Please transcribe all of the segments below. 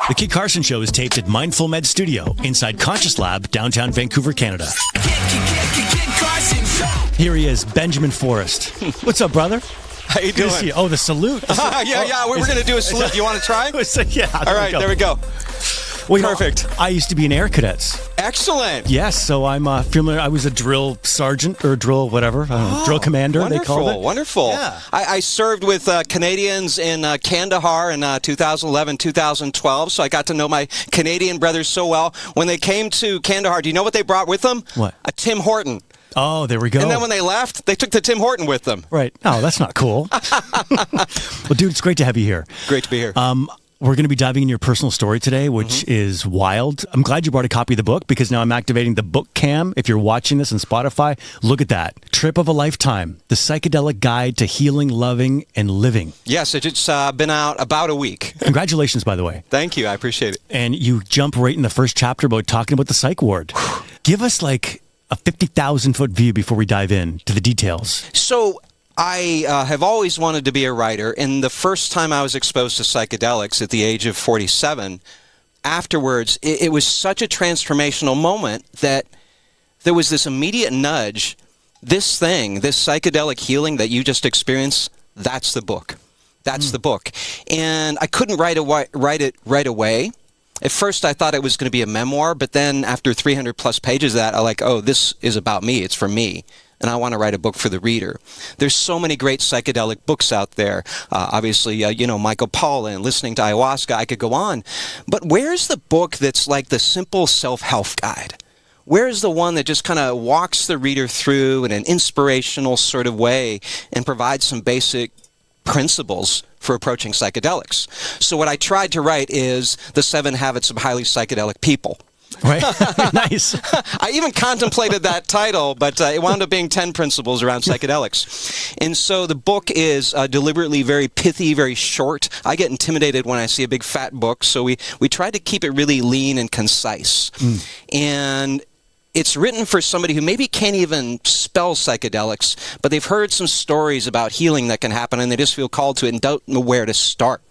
The Kid Carson Show is taped at Mindful Med Studio inside Conscious Lab, downtown Vancouver, Canada. Kid Carson Show. Here he is, Benjamin Forrest. What's up, brother? How you doing? Good to see you. Oh, the salute. Yeah. We're going to do a salute. Do you want to try? Yeah. All right, there we go. Well, Perfect. I used to be in Air Cadets. Excellent. Yes, so I'm familiar. I was a drill sergeant or drill whatever, drill commander. Wonderful, they called it. Wonderful. Yeah. I served with Canadians in Kandahar in 2011, 2012, so I got to know my Canadian brothers so well. When they came to Kandahar, do you know what they brought with them? What? A Tim Horton. Oh, there we go. And then when they left, they took the Tim Horton with them. Right. Oh, that's not cool. Well, dude, it's great to have you here. Great to be here. We're going to be diving into your personal story today, which is wild. I'm glad you brought a copy of the book because now I'm activating the book cam. If you're watching this on Spotify, look at that. Trip of a Lifetime, the psychedelic guide to healing, loving, and living. Yes, it's been out about a week. Congratulations, by the way. Thank you. I appreciate it. And you jump right in the first chapter about talking about the psych ward. Give us like a 50,000-foot view before we dive in to the details. So I have always wanted to be a writer, and the first time I was exposed to psychedelics at the age of 47, afterwards, it was such a transformational moment that there was this immediate nudge. This thing, this psychedelic healing that you just experienced, that's the book. That's the book. And I couldn't write it right away. At first, I thought it was going to be a memoir, but then after 300-plus pages of that, I'm like, oh, this is about me. It's for me. And I want to write a book for the reader. There's so many great psychedelic books out there. Obviously, Michael Pollan, listening to ayahuasca, I could go on. But where's the book that's like the simple self-help guide? Where's the one that just kind of walks the reader through in an inspirational sort of way and provides some basic principles for approaching psychedelics? So what I tried to write is The 7 Habits of Highly Psychedelic People. Right. Nice. I even contemplated that title, but it wound up being 10 principles around psychedelics. And so the book is deliberately very pithy, very short. I get intimidated when I see a big fat book, so we tried to keep it really lean and concise. And it's written for somebody who maybe can't even spell psychedelics, but they've heard some stories about healing that can happen, and they just feel called to it and don't know where to start.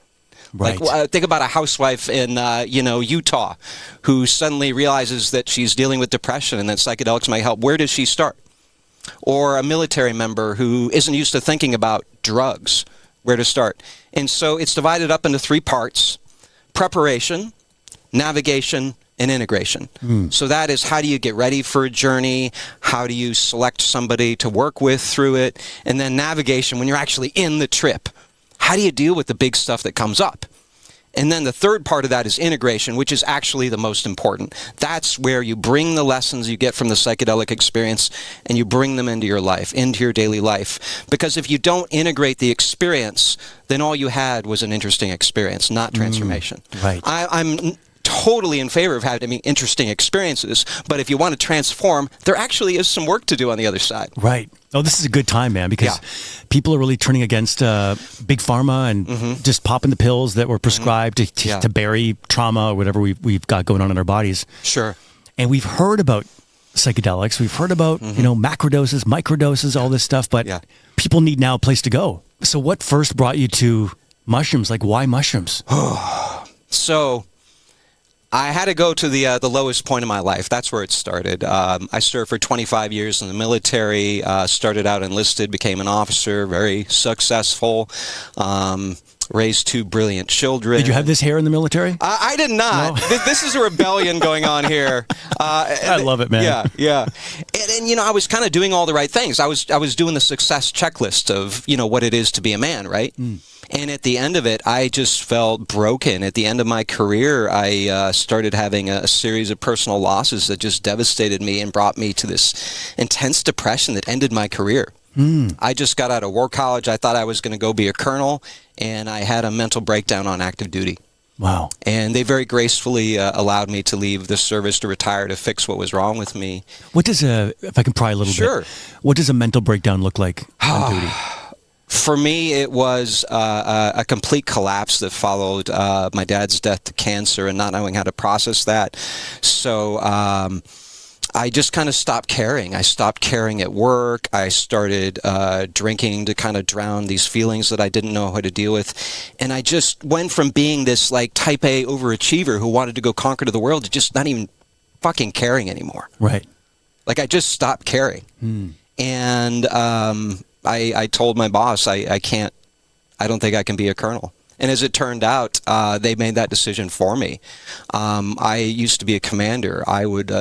Right. Like, think about a housewife in, Utah who suddenly realizes that she's dealing with depression and that psychedelics might help. Where does she start? Or a military member who isn't used to thinking about drugs. Where to start? And so it's divided up into 3 parts: preparation, navigation, and integration. So that is, how do you get ready for a journey? How do you select somebody to work with through it? And then navigation, when you're actually in the trip. How do you deal with the big stuff that comes up? And then the third part of that is integration, which is actually the most important. That's where you bring the lessons you get from the psychedelic experience and you bring them into your life, into your daily life. Because if you don't integrate the experience, then all you had was an interesting experience, not transformation. Right. I'm totally in favor of having interesting experiences, but if you want to transform, there actually is some work to do on the other side. Right. Oh, this is a good time, man, because people are really turning against big pharma and just popping the pills that were prescribed to bury trauma or whatever we've got going on in our bodies. Sure. And we've heard about psychedelics. We've heard about, macrodoses, microdoses, all this stuff, but people need now a place to go. So what first brought you to mushrooms? Like, why mushrooms? So I had to go to the lowest point in my life. That's where it started. I served for 25 years in the military, started out enlisted, became an officer, very successful, raised 2 brilliant children. Did you have this hair in the military? I did not. No? This is a rebellion going on here. I love it, man. Yeah. And I was kind of doing all the right things. I was doing the success checklist of, what it is to be a man, right? And at the end of it, I just felt broken. At the end of my career, I started having a series of personal losses that just devastated me and brought me to this intense depression that ended my career. I just got out of war college. I thought I was going to go be a colonel, and I had a mental breakdown on active duty. Wow. And they very gracefully allowed me to leave the service, to retire, to fix what was wrong with me. What does if I can pry a little bit, what does a mental breakdown look like on duty? For me, it was a complete collapse that followed my dad's death to cancer and not knowing how to process that. So I just kind of stopped caring. I stopped caring at work. I started drinking to kind of drown these feelings that I didn't know how to deal with. And I just went from being this like type A overachiever who wanted to go conquer the world to just not even fucking caring anymore. Right. Like I just stopped caring. And I told my boss, I don't think I can be a colonel. And as it turned out, they made that decision for me. I used to be a commander. I would,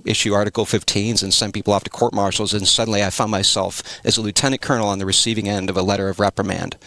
issue Article 15s and send people off to court martials. And suddenly I found myself as a lieutenant colonel on the receiving end of a letter of reprimand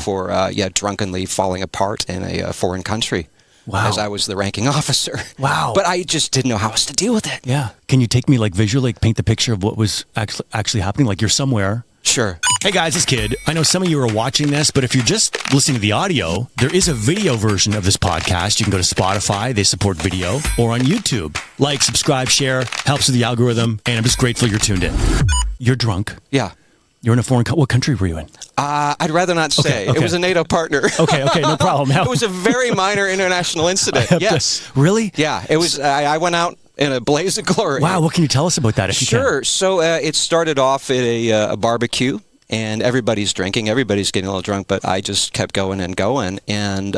for, drunkenly falling apart in a foreign country. Wow. As I was the ranking officer. Wow. But I just didn't know how else to deal with it. Yeah. Can you take me like visually, like paint the picture of what was actually happening? Like you're somewhere. Sure. Hey guys, it's Kid. I know some of you are watching this, but if you're just listening to the audio, there is a video version of this podcast. You can go to Spotify, they support video, or on YouTube. Like, subscribe, share, helps with the algorithm, and I'm just grateful you're tuned in. You're drunk. Yeah. You're in a foreign what country were you in? I'd rather not say. Okay. It was a NATO partner. Okay, no problem. It was a very minor international incident. Yes. Really? Yeah. It was. I went out in a blaze of glory. Wow. What can you tell us about that if you can? Sure. So it started off at a barbecue, and everybody's drinking. Everybody's getting a little drunk, but I just kept going and going, and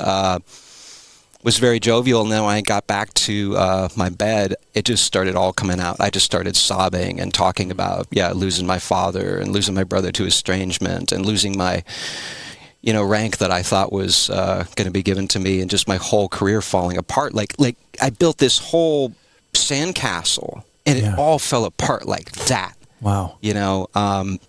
was very jovial. And then when I got back to my bed, it just started all coming out. I just started sobbing and talking about, losing my father and losing my brother to estrangement and losing my, rank that I thought was going to be given to me, and just my whole career falling apart. Like I built this whole sandcastle, and it all fell apart like that. Wow.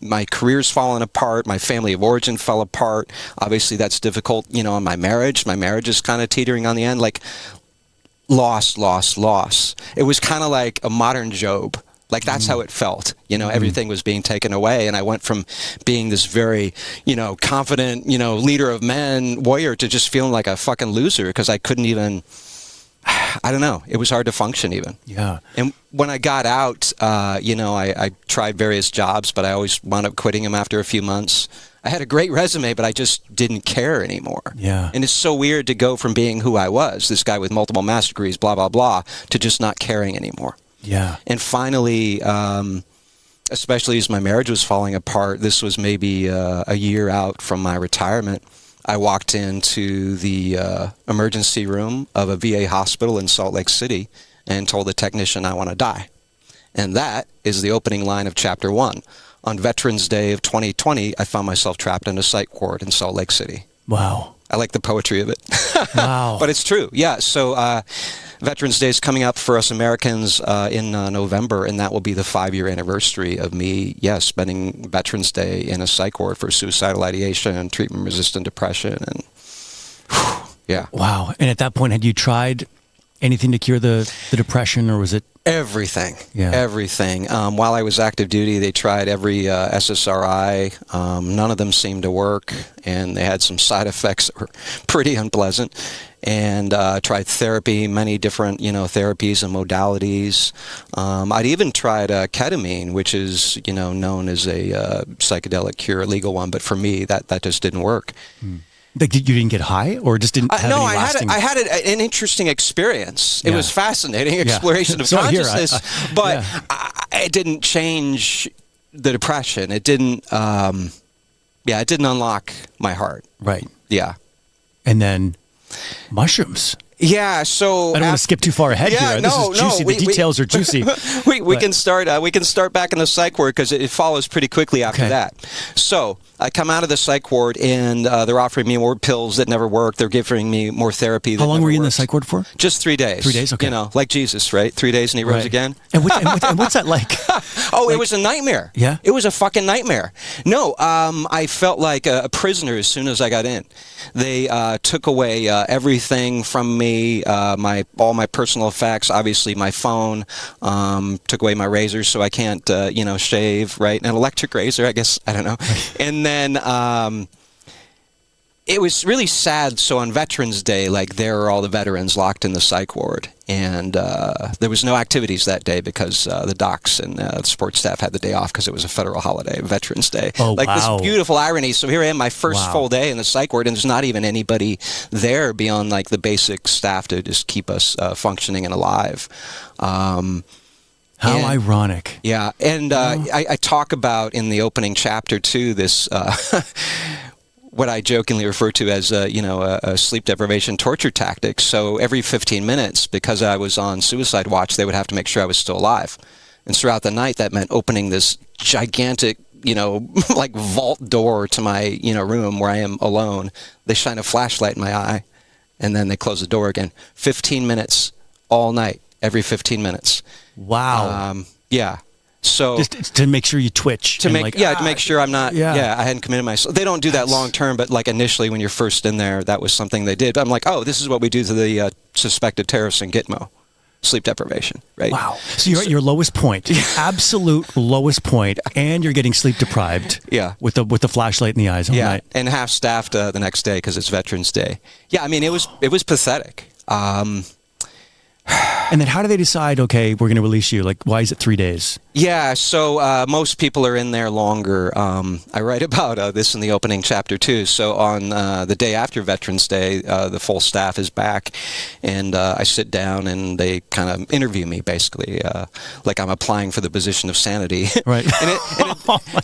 My career's fallen apart. My family of origin fell apart. Obviously, that's difficult, in my marriage. My marriage is kind of teetering on the end. Like, loss. It was kind of like a modern Job. Like, that's how it felt. Everything was being taken away. And I went from being this very, confident, leader of men, warrior, to just feeling like a fucking loser because I couldn't even... I don't know. It was hard to function even. Yeah. And when I got out, I tried various jobs, but I always wound up quitting them after a few months. I had a great resume, but I just didn't care anymore. Yeah. And it's so weird to go from being who I was, this guy with multiple master's degrees, blah, blah, blah, to just not caring anymore. Yeah. And finally, especially as my marriage was falling apart, this was maybe a year out from my retirement, I walked into the emergency room of a VA hospital in Salt Lake City and told the technician I want to die. And that is the opening line of Chapter 1. On Veterans Day of 2020, I found myself trapped in a psych ward in Salt Lake City. Wow. I like the poetry of it. Wow. But it's true. Yeah. So Veterans Day is coming up for us Americans in November, and that will be the 5-year anniversary of me, spending Veterans Day in a psych ward for suicidal ideation and treatment-resistant depression. And yeah. Wow. And at that point, had you tried anything to cure the depression, or was it? Everything. Yeah. Everything. While I was active duty, they tried every SSRI. None of them seemed to work, and they had some side effects that were pretty unpleasant. And tried therapy, many different, therapies and modalities. I'd even tried ketamine, which is, known as a psychedelic cure, a legal one. But for me, that just didn't work. Like, you didn't get high, or just didn't have any lasting... I had an interesting experience. It was fascinating exploration of consciousness, but it didn't change the depression. It didn't, it didn't unlock my heart. Right. Yeah. And then mushrooms. Yeah, so I don't want to skip too far ahead here. This is juicy. The details are juicy. We can start back in the psych ward because it follows pretty quickly after that. So I come out of the psych ward, and they're offering me more pills that never work. They're giving me more therapy. How long were you in the psych ward for? Just 3 days. 3 days. Okay. Like Jesus, right? 3 days and he rose again. And what's that like? It was a nightmare. Yeah. It was a fucking nightmare. No, I felt like a prisoner as soon as I got in. They took away everything from me. All my personal effects, obviously my phone, took away my razor so I can't, shave, right? An electric razor, I guess, I don't know. And then it was really sad. So on Veterans Day, there are all the veterans locked in the psych ward. And there was no activities that day because the docs and the sports staff had the day off because it was a federal holiday, Veterans Day. Oh, wow. This beautiful irony. So here I am, my first full day in the psych ward, and there's not even anybody there beyond the basic staff to just keep us functioning and alive. How ironic. Yeah, and I talk about in the opening chapter too this what I jokingly refer to as a sleep deprivation torture tactic. So every 15 minutes, because I was on suicide watch, they would have to make sure I was still alive. And throughout the night, that meant opening this gigantic, like vault door to my room where I am alone. They shine a flashlight in my eye, and then they close the door again. 15 minutes all night, every 15 minutes. Wow. Yeah. So just to make sure you twitch. To make sure I'm not. Yeah. I hadn't committed myself. They don't do that long term, but like initially when you're first in there, that was something they did. But I'm like, oh, this is what we do to the suspected terrorists in Gitmo. Sleep deprivation, right? Wow. So you're at your lowest point, absolute lowest point, and you're getting sleep deprived. Yeah. With the flashlight in the eyes all night. And half staffed the next day because it's Veterans Day. Yeah, I mean it was pathetic. And then how do they decide, okay, we're going to release you? Like, why is it 3 days? Yeah, so most people are in there longer. I write about this in the opening chapter too. So on the day after Veterans Day, the full staff is back, and I sit down and they kind of interview me basically, like I'm applying for the position of sanity. Right.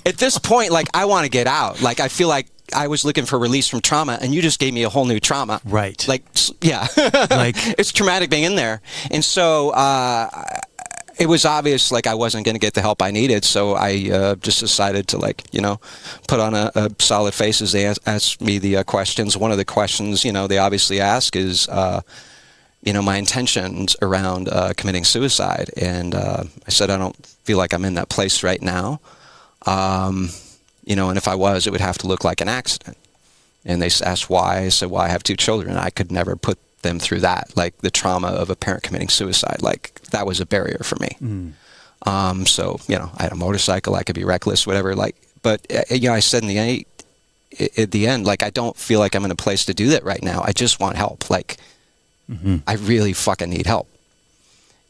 At this point, like I want to get out. Like I feel like I was looking for release from trauma, and you just gave me a whole new trauma. Right. Like, yeah. Like it's traumatic being in there. And so it was obvious, like, I wasn't going to get the help I needed. So I just decided to, like, put on a solid face as they asked me the questions. One of the questions, they obviously ask is, my intentions around committing suicide. And I said, I don't feel like I'm in that place right now. And if I was, it would have to look like an accident. And they asked why. I said, well, I have 2 children. I could never put them through that, like the trauma of a parent committing suicide. Like that was a barrier for me. So, I had a motorcycle. I could be reckless, whatever. Like, but I said at the end, like, I don't feel like I'm in a place to do that right now. I just want help. Like, I really fucking need help.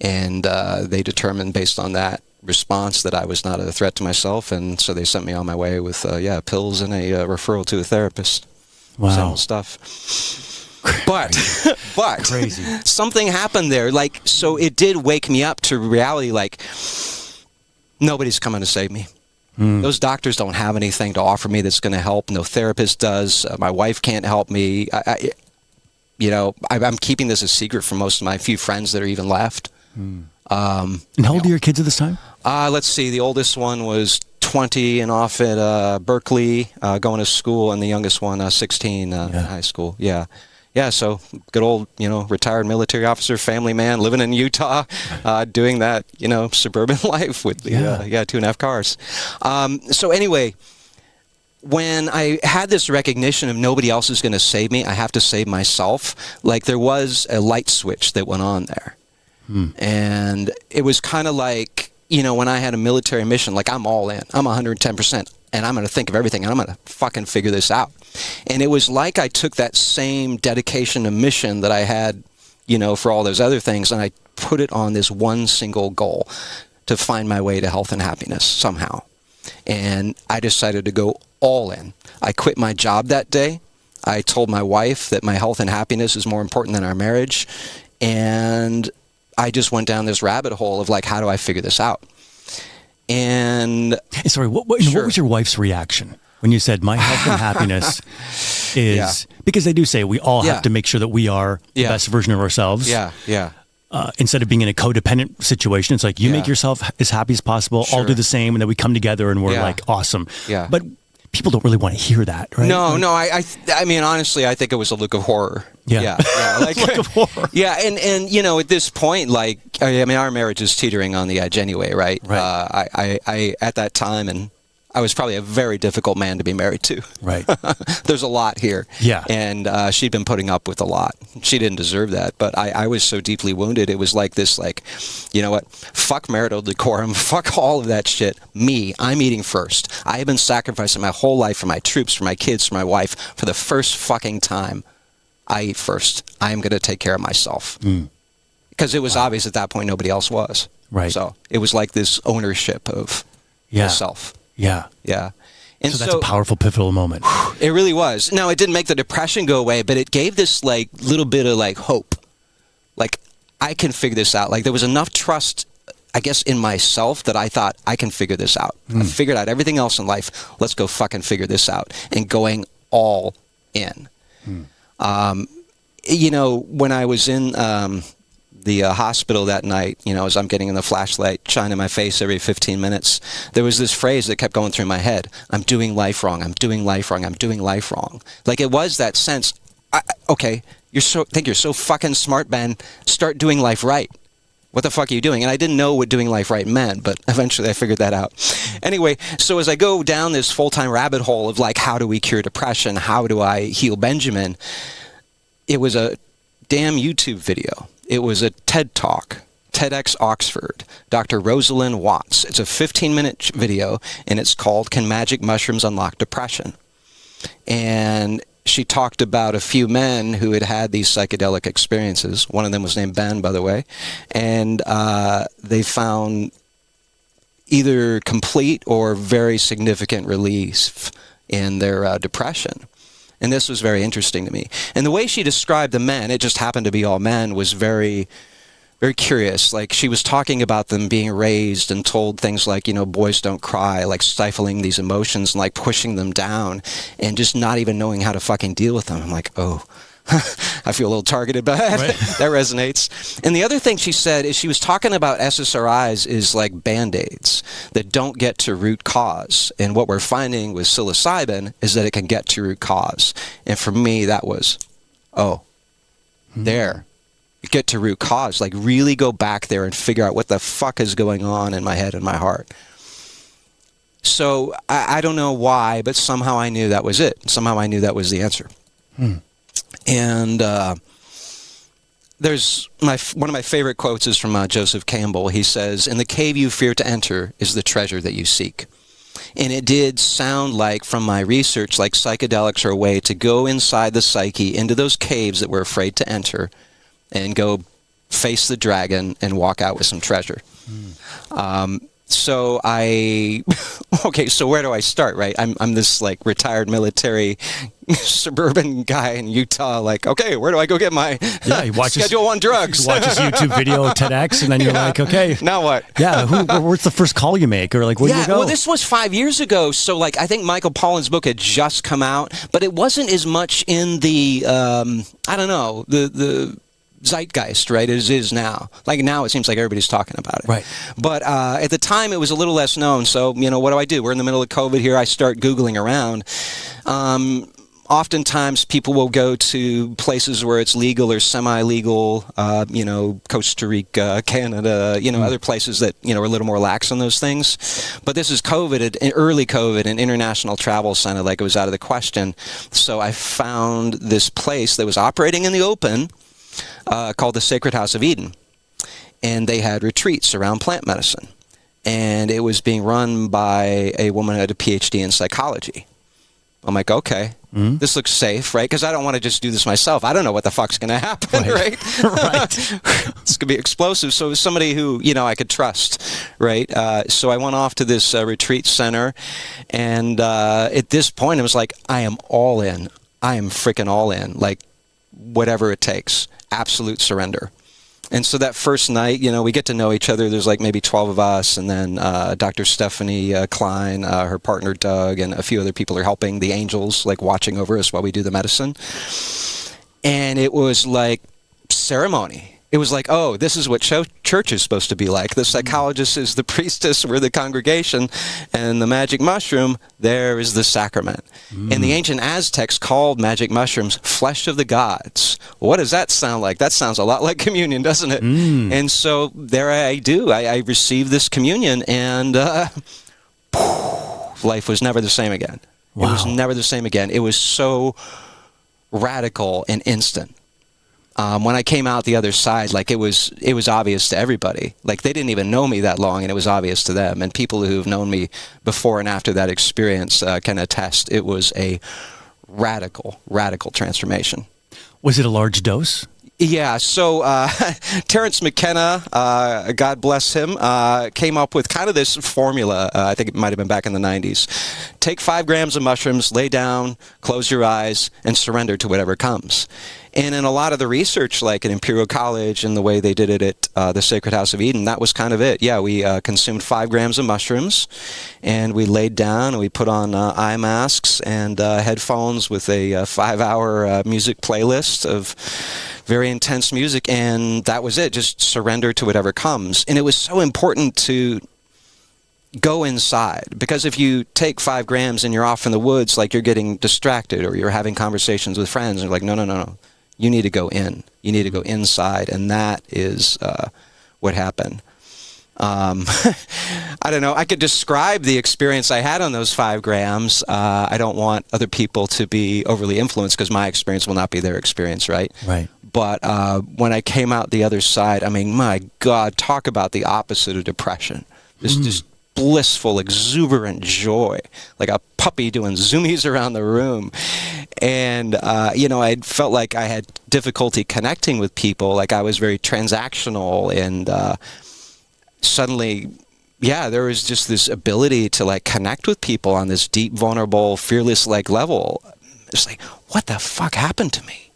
And they determined based on that response that I was not a threat to myself, and so they sent me on my way with pills and a referral to a therapist. Wow. Same stuff. But crazy. Something happened there. Like, so it did wake me up to reality. Like, nobody's coming to save me. Those doctors don't have anything to offer me that's going to help. No therapist does. My wife can't help me. I'm keeping this a secret from most of my few friends that are even left. And how old are your kids at this time? Let's see. The oldest one was 20 and off at Berkeley, going to school, and the youngest one, 16, in high school. Yeah. Yeah, so good old, retired military officer, family man, living in Utah, doing that, suburban life with the 2.5 cars. So anyway, when I had this recognition of nobody else is going to save me, I have to save myself, like there was a light switch that went on there. And it was kind of like, when I had a military mission, like I'm all in, I'm 110%, and I'm going to think of everything, and I'm going to fucking figure this out. And it was like I took that same dedication and mission that I had, for all those other things, and I put it on this one single goal to find my way to health and happiness somehow. And I decided to go all in. I quit my job that day. I told my wife that my health and happiness is more important than our marriage. And I just went down this rabbit hole of like, how do I figure this out? And sorry, what was your wife's reaction when you said my health and happiness is because they do say we all have to make sure that we are the best version of ourselves. Instead of being in a codependent situation, it's like you make yourself as happy as possible. I'll do the same, and then we come together and we're like awesome. But people don't really want to hear that, right? No. I mean, honestly, I think it was a look of horror. Like look of horror. Yeah, and at this point, like, I mean, our marriage is teetering on the edge anyway, right? I at that time, and I was probably a very difficult man to be married to. Right. There's a lot here. Yeah. And she'd been putting up with a lot. She didn't deserve that, but I was so deeply wounded. It was like this, like, you know what? Fuck marital decorum. Fuck all of that shit. Me, I'm eating first. I have been sacrificing my whole life for my troops, for my kids, for my wife. For the first fucking time, I eat first. I am going to take care of myself. Because it was obvious at that point nobody else was. Right. So it was like this ownership of myself. Yeah. And so that's a powerful, pivotal moment. It really was. Now, it didn't make the depression go away, but it gave this like little bit of like hope. Like, I can figure this out. Like, there was enough trust I guess, in myself that I thought, I can figure this out. I figured out everything else in life. Let's go fucking figure this out. And going all in. You know, when I was in the hospital that night, you know, as I'm getting in the flashlight, shining my face every 15 minutes, there was this phrase that kept going through my head. I'm doing life wrong. I'm doing life wrong. I'm doing life wrong. Like, it was that sense. Okay, think you're so fucking smart, Ben. Start doing life right. What the fuck are you doing? And I didn't know what doing life right meant, but eventually I figured that out. Anyway, so as I go down this full-time rabbit hole of like, how do we cure depression? How do I heal Benjamin? It was a damn YouTube video. It was a TED Talk, TEDx Oxford, Dr. Rosalind Watts. It's a 15-minute video, and it's called Can Magic Mushrooms Unlock Depression? And she talked about a few men who had had these psychedelic experiences. One of them was named Ben, by the way. And they found either complete or very significant relief in their depression. And this was very interesting to me. And the way she described the men, it just happened to be all men, was very, very curious. Like, she was talking about them being raised and told things like, you know, boys don't cry, like stifling these emotions and like pushing them down and just not even knowing how to fucking deal with them. I'm like, oh, I feel a little targeted by that. Right. That resonates. And the other thing she said is she was talking about SSRIs is like Band-Aids that don't get to root cause. And what we're finding with psilocybin is that it can get to root cause. And for me, that was, there. Get to root cause. Like, really go back there and figure out what the fuck is going on in my head and my heart. So I don't know why, but somehow I knew that was it. Somehow I knew that was the answer. And there's one of my favorite quotes is from Joseph Campbell. He says, "In the cave you fear to enter is the treasure that you seek." And it did sound like, from my research, like psychedelics are a way to go inside the psyche, into those caves that we're afraid to enter, and go face the dragon and walk out with some treasure. So so where do I start, right? I'm this like retired military suburban guy in Utah, like, okay, where do I go get my Schedule 1 drugs? You watch this YouTube video, TEDx, and then you're like, okay. Now what? Yeah, where's the first call you make? Or like, where do you go? Well, this was 5 years ago, so like I think Michael Pollan's book had just come out, but it wasn't as much in the, the zeitgeist, right, as it is now. Like, now it seems like everybody's talking about it. Right. But at the time, it was a little less known. So, you know, what do? We're in the middle of COVID here. I start Googling around. Oftentimes, people will go to places where it's legal or semi-legal, Costa Rica, Canada, other places that, are a little more lax on those things. But this is COVID, early COVID, and international travel sounded like it was out of the question. So I found this place that was operating in the open, called the Sacred House of Eden. And they had retreats around plant medicine. And it was being run by a woman who had a PhD in psychology. I'm like, okay, this looks safe, right? Because I don't want to just do this myself. I don't know what the fuck's going to happen, right? Right. It's going to be explosive. So it was somebody who, I could trust, right? So I went off to this retreat center. And at this point, it was like, I am all in. I am freaking all in. Like, whatever it takes. Absolute surrender. And so that first night, we get to know each other. There's like maybe 12 of us, and then Dr. Stephanie Klein, her partner Doug, and a few other people are helping, the angels, like watching over us while we do the medicine. And it was like ceremony. It was like, oh, this is what church is supposed to be like. The psychologist is the priestess, we're the congregation, and the magic mushroom, there is the sacrament. And the ancient Aztecs called magic mushrooms flesh of the gods. What does that sound like? That sounds a lot like communion, doesn't it? And so there I do. I received this communion, and life was never the same again. Wow. It was never the same again. It was so radical and instant. When I came out the other side, like it was obvious to everybody. Like, they didn't even know me that long, and it was obvious to them. And people who've known me before and after that experience can attest it was a radical transformation. Was it a large dose? Yeah, so Terrence McKenna, God bless him, came up with kind of this formula. I think it might have been back in the 90s. Take 5 grams of mushrooms, lay down, close your eyes, and surrender to whatever comes. And in a lot of the research, like at Imperial College and the way they did it at the Sacred House of Eden, that was kind of it. Yeah, we consumed 5 grams of mushrooms, and we laid down and we put on eye masks and headphones with a 5-hour music playlist of very intense music, and that was it. Just surrender to whatever comes. And it was so important to go inside, because if you take 5 grams and you're off in the woods, like you're getting distracted or you're having conversations with friends, and you're like, no. You need to go in. You need to go inside, and that is what happened. I don't know. I could describe the experience I had on those 5 grams. I don't want other people to be overly influenced, because my experience will not be their experience, right? Right. But when I came out the other side, I mean, my God, talk about the opposite of depression. This blissful, exuberant joy, like a puppy doing zoomies around the room. And, I felt like I had difficulty connecting with people, like I was very transactional, and suddenly, there was just this ability to like connect with people on this deep, vulnerable, fearless like level. It's like, what the fuck happened to me?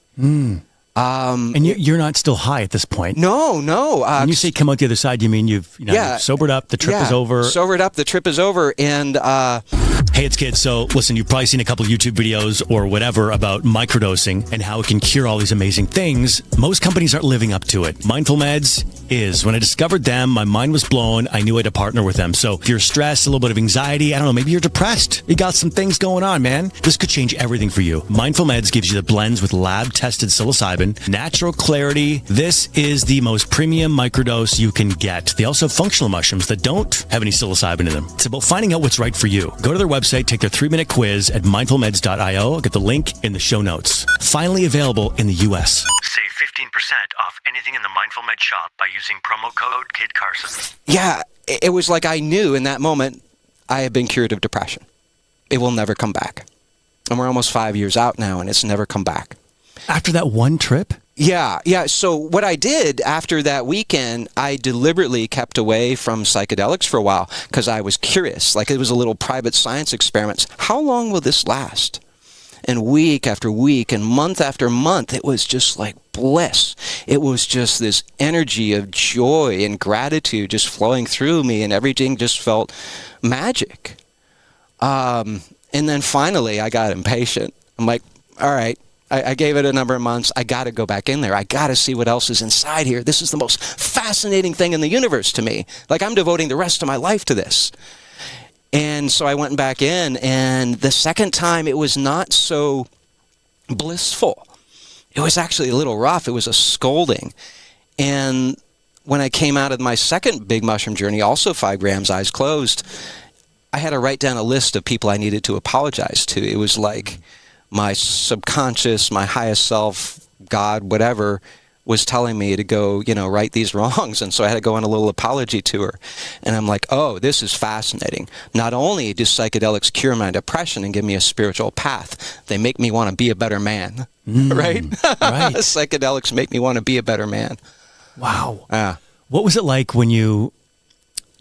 And you're not still high at this point. No. When you say come out the other side, you mean you've sobered up, the trip is over? Sobered up, the trip is over, and... Hey, it's Kid. So, listen, you've probably seen a couple of YouTube videos or whatever about microdosing and how it can cure all these amazing things. Most companies aren't living up to it. Mindful Meds is. When I discovered them, my mind was blown. I knew I had to partner with them. So if you're stressed, a little bit of anxiety, I don't know, maybe you're depressed. You got some things going on, man. This could change everything for you. Mindful Meds gives you the blends with lab-tested psilocybin, natural clarity. This is the most premium microdose you can get. They also have functional mushrooms that don't have any psilocybin in them. It's about finding out what's right for you. Go to their website, take their 3-minute quiz at mindfulmeds.io. I'll get the link in the show notes. Finally available in the U.S. Save 15% off anything in the Mindful Med shop by using promo code Kid Carson. Yeah, it was like I knew in that moment I had been cured of depression. It will never come back. And we're almost 5 years out now, and it's never come back. After that one trip? Yeah. So what I did after that weekend, I deliberately kept away from psychedelics for a while because I was curious. Like it was a little private science experiment. How long will this last? And week after week and month after month, it was just like bliss. It was just this energy of joy and gratitude just flowing through me, and everything just felt magic. And then finally, I got impatient. I'm like, all right. I gave it a number of months. I got to go back in there. I got to see what else is inside here. This is the most fascinating thing in the universe to me. Like I'm devoting the rest of my life to this. And so I went back in, and the second time it was not so blissful. It was actually a little rough. It was a scolding. And when I came out of my second big mushroom journey, also 5 grams, eyes closed, I had to write down a list of people I needed to apologize to. It was like my subconscious, my highest self, God, whatever, was telling me to go, right these wrongs. And so I had to go on a little apology tour. And I'm like, oh, this is fascinating. Not only do psychedelics cure my depression and give me a spiritual path, they make me want to be a better man. Right? Right. Psychedelics make me want to be a better man. Wow. What was it like when you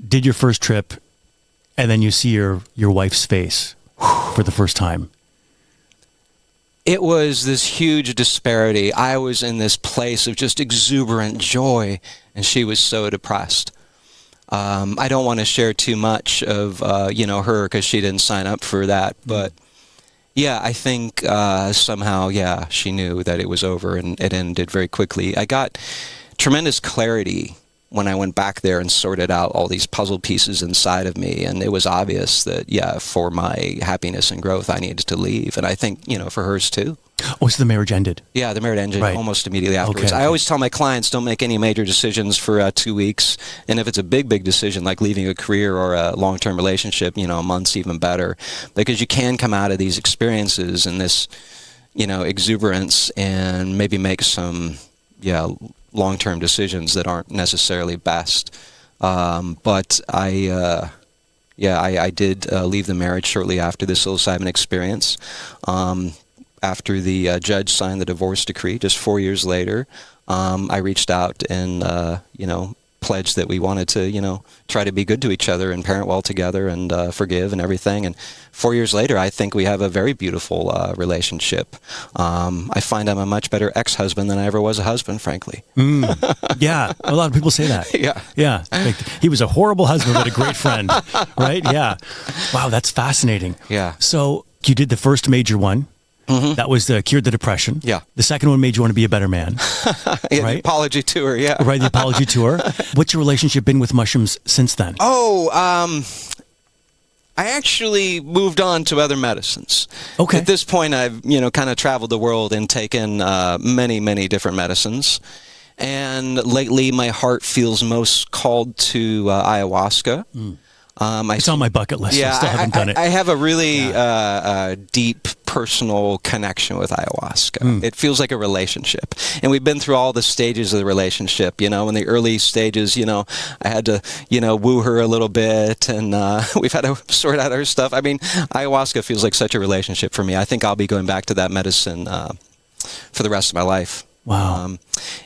did your first trip and then you see your wife's face for the first time? It was this huge disparity. I was in this place of just exuberant joy, and she was so depressed. I don't want to share too much of, her, because she didn't sign up for that. But, yeah, I think somehow, she knew that it was over, and it ended very quickly. I got tremendous clarity when I went back there and sorted out all these puzzle pieces inside of me. And it was obvious that, for my happiness and growth, I needed to leave. And I think, for hers too. Oh, so the marriage ended? Yeah, the marriage ended almost immediately afterwards. Okay. I always tell my clients, don't make any major decisions for 2 weeks. And if it's a big decision, like leaving a career or a long-term relationship, months even better. Because you can come out of these experiences and this, exuberance and maybe make some, long-term decisions that aren't necessarily best. But I did leave the marriage shortly after the psilocybin experience. After the judge signed the divorce decree, just 4 years later, I reached out and, pledged that we wanted to, try to be good to each other and parent well together and forgive and everything. And 4 years later, I think we have a very beautiful relationship. I find I'm a much better ex-husband than I ever was a husband, frankly. Yeah, a lot of people say that. Yeah. Like, he was a horrible husband, but a great friend, right? Yeah. Wow, that's fascinating. Yeah. So you did the first major one. That was the Cured the Depression. Yeah. The second one made you want to be a better man. Yeah, right? The apology tour, yeah. Right, the apology tour. What's your relationship been with mushrooms since then? I actually moved on to other medicines. Okay. At this point, I've, kind of traveled the world and taken many, many different medicines. And lately, my heart feels most called to ayahuasca. It's on my bucket list. Yeah, I still haven't done it. I have a really deep personal connection with ayahuasca. It feels like a relationship. And we've been through all the stages of the relationship. In the early stages, I had to, woo her a little bit, and we've had to sort out our stuff. I mean, ayahuasca feels like such a relationship for me. I think I'll be going back to that medicine for the rest of my life. Wow.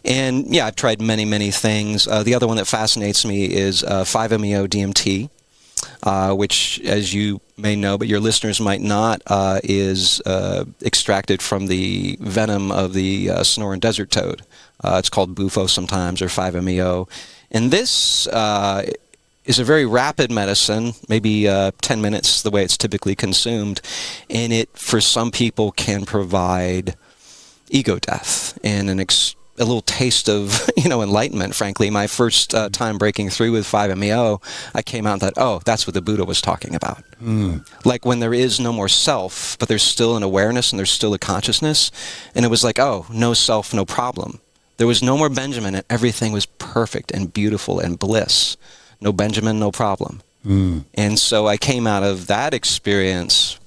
And yeah, I've tried many, many things. The other one that fascinates me is 5-MeO DMT. Which, as you may know, but your listeners might not, is extracted from the venom of the Sonoran desert toad. It's called bufo sometimes, or 5-MeO. And this is a very rapid medicine, maybe 10 minutes the way it's typically consumed. And it, for some people, can provide ego death and a little taste of, enlightenment, frankly. My first time breaking through with 5-MeO, I came out and thought, oh, that's what the Buddha was talking about. Like when there is no more self, but there's still an awareness and there's still a consciousness. And it was like, oh, no self, no problem. There was no more Benjamin, and everything was perfect and beautiful and bliss. No Benjamin, no problem. And so I came out of that experience.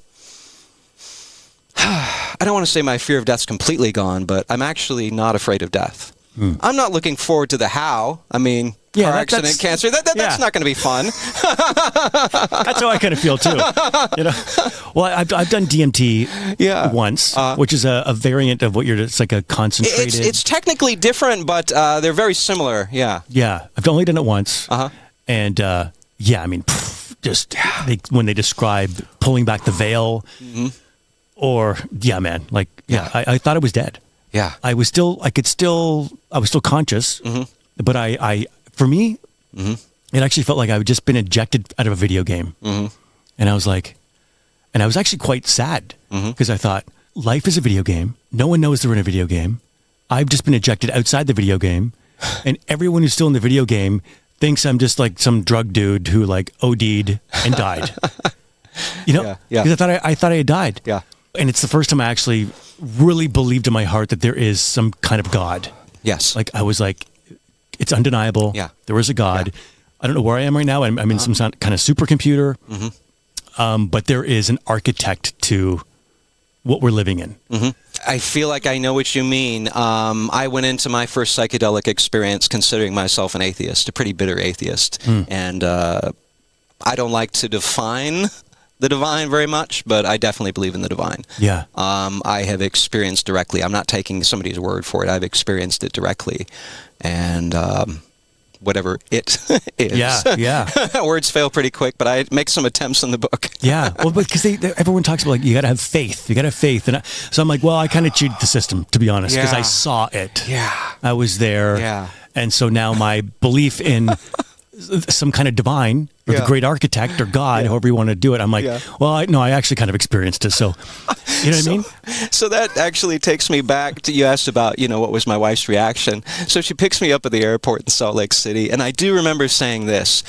I don't want to say my fear of death's completely gone, but I'm actually not afraid of death. I'm not looking forward to the how. I mean, car accident, cancer, that's not going to be fun. That's how I kind of feel too. Well, I've done DMT once, which is a variant of what it's like a concentrated. It's technically different, but they're very similar. Yeah. Yeah, I've only done it once. And I mean, when they describe pulling back the veil. Or, I thought I was dead. Yeah. I was still conscious, but for me, it actually felt like I had just been ejected out of a video game. And I was actually quite sad because I thought, life is a video game. No one knows they're in a video game. I've just been ejected outside the video game. And everyone who's still in the video game thinks I'm just like some drug dude who like OD'd and died. Because I thought I had died. Yeah. And it's the first time I actually really believed in my heart that there is some kind of God. Yes. Like I was like, it's undeniable. Yeah. There is a God. Yeah. I don't know where I am right now. I'm in some kind of supercomputer. But there is an architect to what we're living in. I feel like I know what you mean. I went into my first psychedelic experience considering myself an atheist, a pretty bitter atheist. And I don't like to define the divine very much, but I definitely believe in the divine. Yeah. I have experienced directly. I'm not taking somebody's word for it. I've experienced it directly. And whatever it is. Yeah. Words fail pretty quick, but I make some attempts in the book. Yeah. Well, because everyone talks about, like, you got to have faith. You got to have faith. And so I'm like, well, I kind of cheated the system, to be honest, because I saw it. Yeah. I was there. Yeah. And so now my belief in some kind of divine or the great architect or God, however you want to do it, I'm like, well, I actually kind of experienced it. So, you know what I mean? So that actually takes me back to, you asked about, what was my wife's reaction. So she picks me up at the airport in Salt Lake City, and I do remember saying this: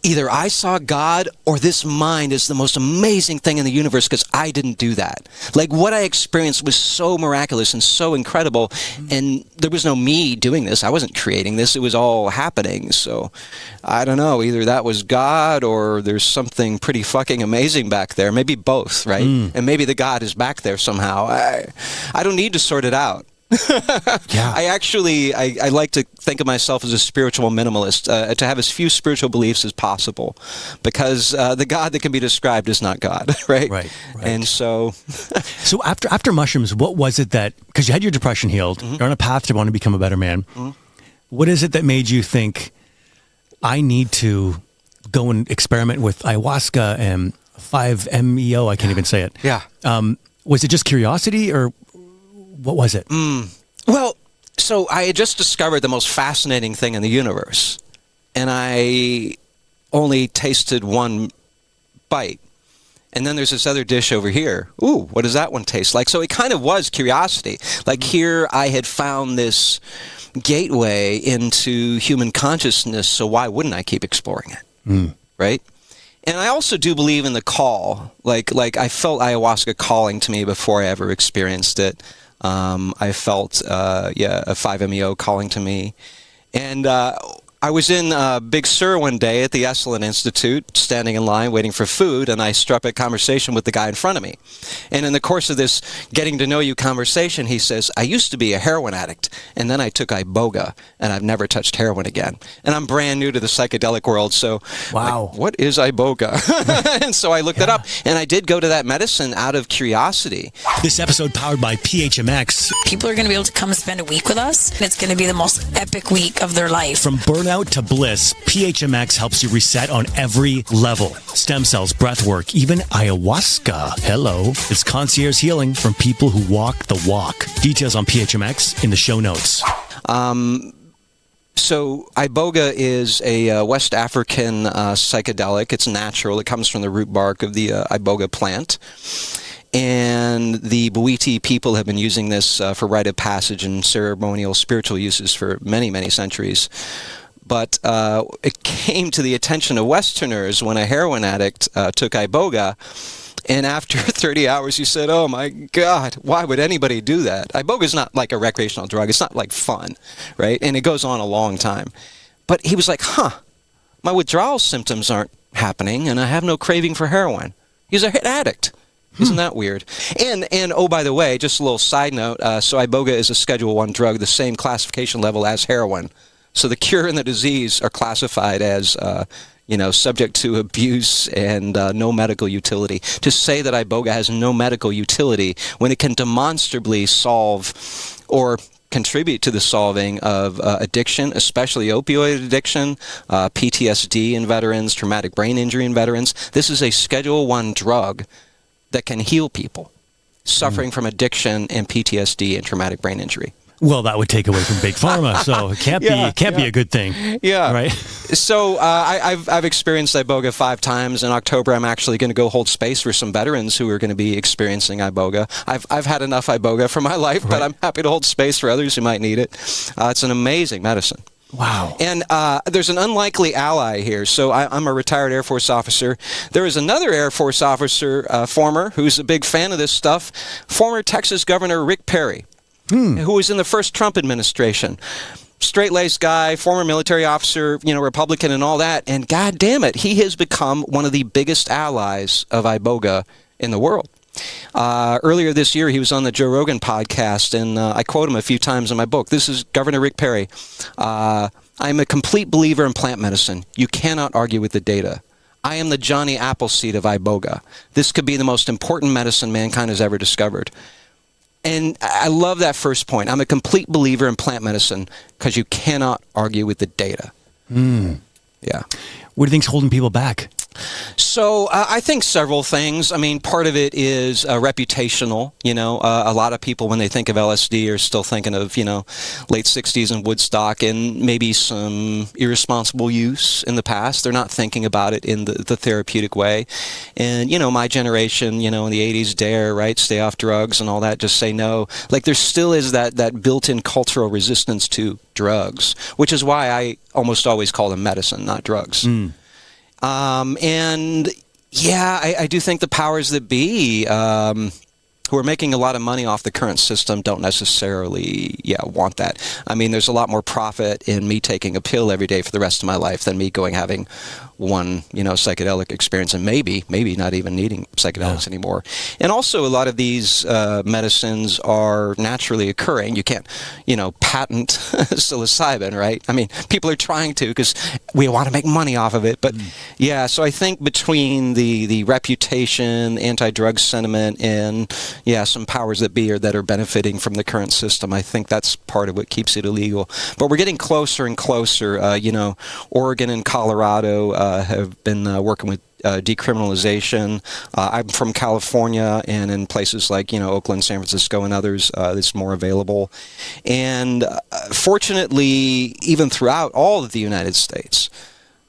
either I saw God or this mind is the most amazing thing in the universe, because I didn't do that. Like, what I experienced was so miraculous and so incredible, and there was no me doing this. I wasn't creating this. It was all happening. So I don't know, either that was God or there's something pretty fucking amazing back there. Maybe both, right? And maybe the God is back there somehow. I don't need to sort it out. I like to think of myself as a spiritual minimalist, to have as few spiritual beliefs as possible, because the God that can be described is not God, right? Right. And so so after mushrooms, what was it that, because you had your depression healed, you're on a path to want to become a better man, what is it that made you think, I need to go and experiment with ayahuasca and 5-MeO. I can't even say it. Yeah. Was it just curiosity or what was it? Well, so I had just discovered the most fascinating thing in the universe, and I only tasted one bite. And then there's this other dish over here. Ooh, what does that one taste like? So it kind of was curiosity. Like here I had found this gateway into human consciousness, so why wouldn't I keep exploring it? Right? And I also do believe in the call. Like I felt ayahuasca calling to me before I ever experienced it. I felt, a 5-MeO calling to me. And I was in Big Sur one day at the Esalen Institute, standing in line waiting for food, and I struck a conversation with the guy in front of me. And in the course of this getting to know you conversation, he says, I used to be a heroin addict, and then I took iboga, and I've never touched heroin again. And I'm brand new to the psychedelic world, so wow, like, what is iboga? And so I looked it up, and I did go to that medicine out of curiosity. This episode powered by PHMX. People are going to be able to come and spend a week with us, and it's going to be the most epic week of their life. From burnout to bliss, PHMX helps you reset on every level. Stem cells, breath work, even ayahuasca. Hello. It's concierge healing from people who walk the walk. Details on PHMX in the show notes. So iboga is a West African psychedelic. It's natural. It comes from the root bark of the iboga plant. And the Bwiti people have been using this for rite of passage and ceremonial spiritual uses for many, many centuries. But it came to the attention of Westerners when a heroin addict took iboga, and after 30 hours he said, oh my God, why would anybody do that? Iboga is not like a recreational drug. It's not like fun, right? And it goes on a long time. But he was like, my withdrawal symptoms aren't happening, and I have no craving for heroin. He's a addict. Isn't that weird? And oh, by the way, just a little side note, so iboga is a Schedule I drug, the same classification level as heroin. So the cure and the disease are classified as, subject to abuse and no medical utility. To say that iboga has no medical utility when it can demonstrably solve or contribute to the solving of addiction, especially opioid addiction, PTSD in veterans, traumatic brain injury in veterans. This is a Schedule I drug that can heal people suffering from addiction and PTSD and traumatic brain injury. Well, that would take away from Big Pharma, so it can't be a good thing. Yeah. Right? So I've experienced iboga 5 times. In October, I'm actually going to go hold space for some veterans who are going to be experiencing iboga. I've had enough iboga for my life, but I'm happy to hold space for others who might need it. It's an amazing medicine. Wow. And there's an unlikely ally here. So I'm a retired Air Force officer. There is another Air Force officer, former, who's a big fan of this stuff, former Texas Governor Rick Perry, who was in the first Trump administration. Straight-laced guy, former military officer, Republican and all that. And God damn it, he has become one of the biggest allies of iboga in the world. Earlier this year, he was on the Joe Rogan podcast, and I quote him a few times in my book. This is Governor Rick Perry. I'm a complete believer in plant medicine. You cannot argue with the data. I am the Johnny Appleseed of iboga. This could be the most important medicine mankind has ever discovered. And I love that first point. I'm a complete believer in plant medicine because you cannot argue with the data. Yeah. What do you think's holding people back? So I think several things. I mean, part of it is reputational. A lot of people, when they think of LSD, are still thinking of, late 60s and Woodstock and maybe some irresponsible use in the past. They're not thinking about it in the therapeutic way. And, my generation, in the 80s, DARE, right, stay off drugs and all that, just say no. Like, there still is that built-in cultural resistance to drugs, which is why I almost always call them medicine, not drugs. And yeah, I do think the powers that be, who are making a lot of money off the current system, don't necessarily, want that. I mean, there's a lot more profit in me taking a pill every day for the rest of my life than me having one, psychedelic experience, and maybe not even needing psychedelics anymore. And also, a lot of these medicines are naturally occurring. You can't, patent psilocybin, right? I mean, people are trying to because we want to make money off of it. But so I think between the reputation, anti-drug sentiment, and some powers that be that are benefiting from the current system. I think that's part of what keeps it illegal. But we're getting closer and closer. Oregon and Colorado have been working with decriminalization. I'm from California, and in places like Oakland, San Francisco, and others, it's more available. And fortunately, even throughout all of the United States,